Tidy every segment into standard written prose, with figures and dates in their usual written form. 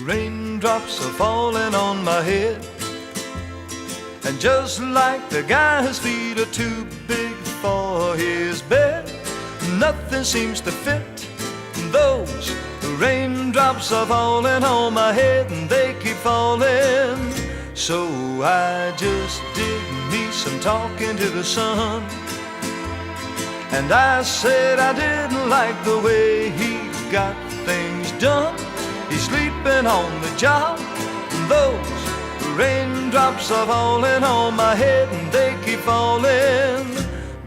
Raindrops are falling on my head, and just like the guy whose feet are too big for his bed, nothing seems to fit. Those raindrops are falling on my head, and they keep falling. So I just did me some talking to the sun, and I said I didn't like the way he got things done. He's sleeping on the job. Those raindrops are falling on my head, and they keep falling.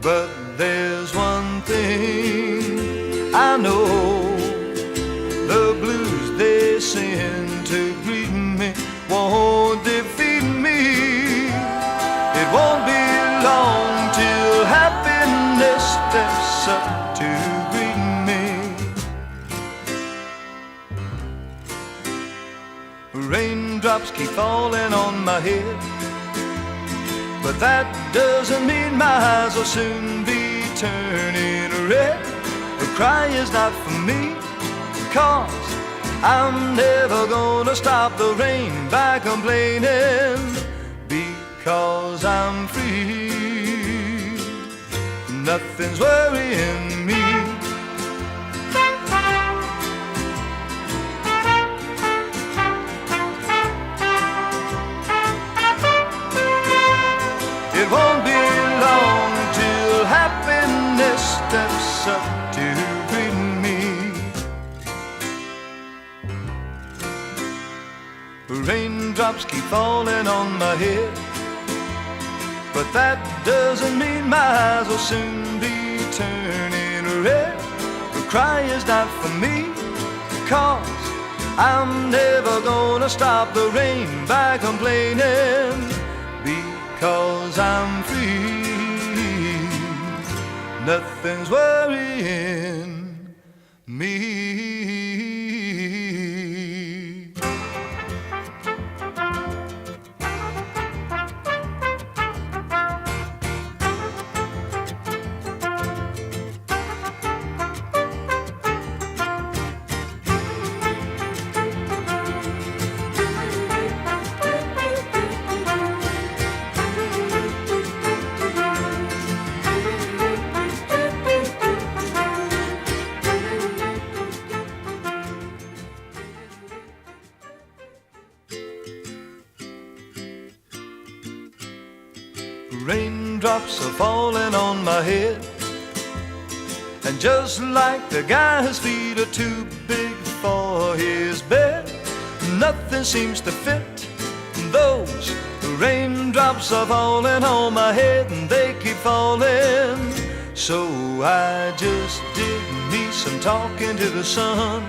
But there's one thing I know: the blues they send to greet me won't defeat me. It won't be long till happiness steps up to greet me. Raindrops keep falling on my head, but that doesn't mean my eyes will soon be turning red. The cry is not for me, 'cause I'm never gonna stop the rain by complaining, because I'm free. Nothing's worrying me. It won't be long till happiness steps up to greet me. Raindrops keep falling on my head, but that doesn't mean my eyes will soon be turning red. The cry is not for me, 'cause I'm never gonna stop the rain by complaining, because I'm free. Nothing's worrying me. Raindrops are falling on my head, and just like the guy whose feet are too big for his bed, nothing seems to fit. Those raindrops are falling on my head, and they keep falling. So I just did me some talking to the sun,